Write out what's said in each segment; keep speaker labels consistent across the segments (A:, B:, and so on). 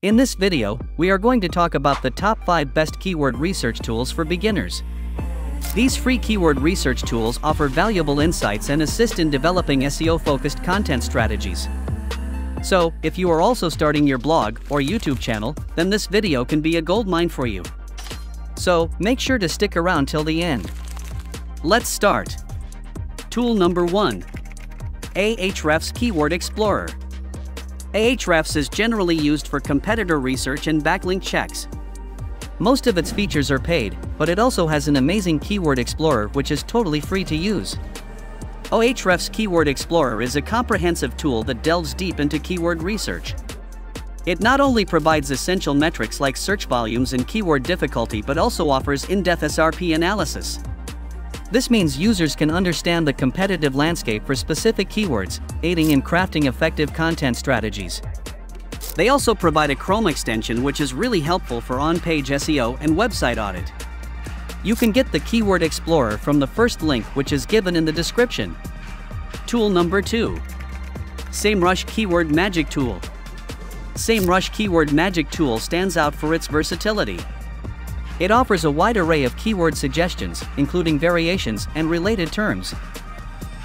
A: In this video, we are going to talk about the top 5 best keyword research tools for beginners. These free keyword research tools offer valuable insights and assist in developing SEO-focused content strategies. So, if you are also starting your blog or YouTube channel, then this video can be a goldmine for you. So, make sure to stick around till the end. Let's start. Tool number 1. Ahrefs Keyword Explorer. Ahrefs is generally used for competitor research and backlink checks. Most of its features are paid, but it also has an amazing keyword explorer which is totally free to use. Ahrefs Keyword Explorer is a comprehensive tool that delves deep into keyword research. It not only provides essential metrics like search volumes and keyword difficulty but also offers in-depth SRP analysis. This means users can understand the competitive landscape for specific keywords, aiding in crafting effective content strategies. They also provide a Chrome extension which is really helpful for on-page SEO and website audit. You can get the Keyword Explorer from the first link which is given in the description. Tool number 2. SEMrush Keyword Magic Tool. SEMrush Keyword Magic Tool stands out for its versatility. It offers a wide array of keyword suggestions, including variations and related terms.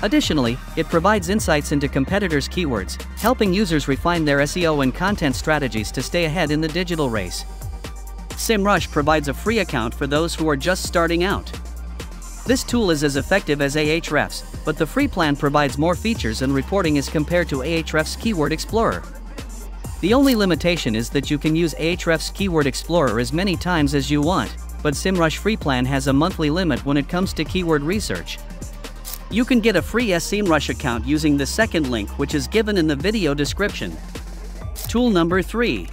A: Additionally, it provides insights into competitors' keywords, helping users refine their SEO and content strategies to stay ahead in the digital race. SEMrush provides a free account for those who are just starting out. This tool is as effective as Ahrefs, but the free plan provides more features and reporting as compared to Ahrefs Keyword Explorer. The only limitation is that you can use Ahrefs Keyword Explorer as many times as you want, but SEMrush free plan has a monthly limit when it comes to keyword research. You can get a free SEMrush account using the second link which is given in the video description. Tool number 3.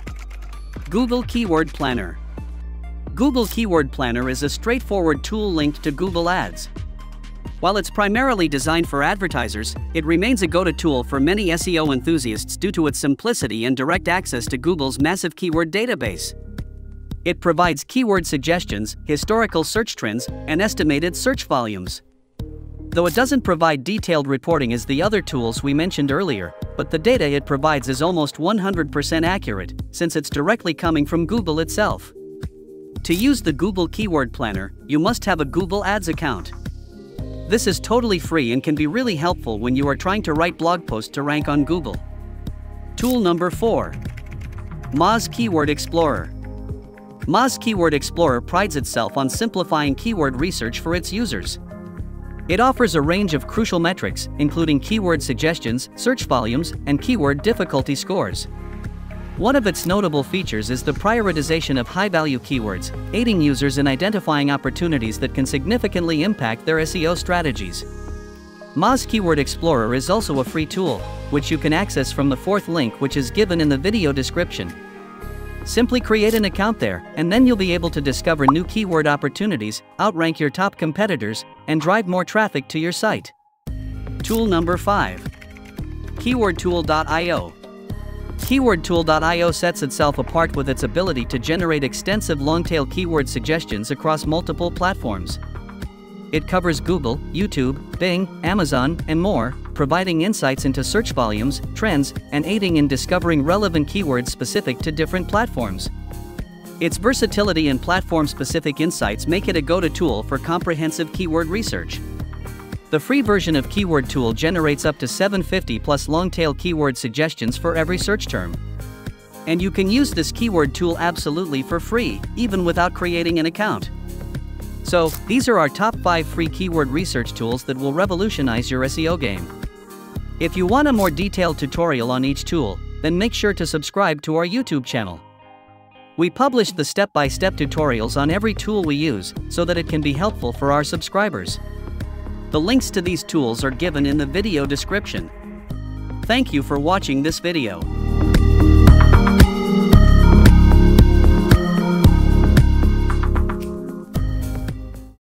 A: Google Keyword Planner. Google Keyword Planner is a straightforward tool linked to Google Ads. While it's primarily designed for advertisers, it remains a go-to tool for many SEO enthusiasts due to its simplicity and direct access to Google's massive keyword database. It provides keyword suggestions, historical search trends, and estimated search volumes. Though it doesn't provide detailed reporting as the other tools we mentioned earlier, but the data it provides is almost 100% accurate, since it's directly coming from Google itself. To use the Google Keyword Planner, you must have a Google Ads account. This is totally free and can be really helpful when you are trying to write blog posts to rank on Google. Tool number 4. Moz Keyword Explorer. Moz Keyword Explorer prides itself on simplifying keyword research for its users. It offers a range of crucial metrics, including keyword suggestions, search volumes, and keyword difficulty scores. One of its notable features is the prioritization of high-value keywords, aiding users in identifying opportunities that can significantly impact their SEO strategies. Moz Keyword Explorer is also a free tool, which you can access from the fourth link which is given in the video description. Simply create an account there, and then you'll be able to discover new keyword opportunities, outrank your top competitors, and drive more traffic to your site. Tool number 5. KeywordTool.io. KeywordTool.io sets itself apart with its ability to generate extensive long-tail keyword suggestions across multiple platforms. It covers Google, YouTube, Bing, Amazon, and more, providing insights into search volumes, trends, and aiding in discovering relevant keywords specific to different platforms. Its versatility and platform-specific insights make it a go-to tool for comprehensive keyword research. The free version of Keyword Tool generates up to 750 plus long-tail keyword suggestions for every search term. And you can use this keyword tool absolutely for free, even without creating an account. So, these are our top 5 free keyword research tools that will revolutionize your SEO game. If you want a more detailed tutorial on each tool, then make sure to subscribe to our YouTube channel. We publish the step-by-step tutorials on every tool we use, so that it can be helpful for our subscribers. The links to these tools are given in the video description. Thank you for watching this video.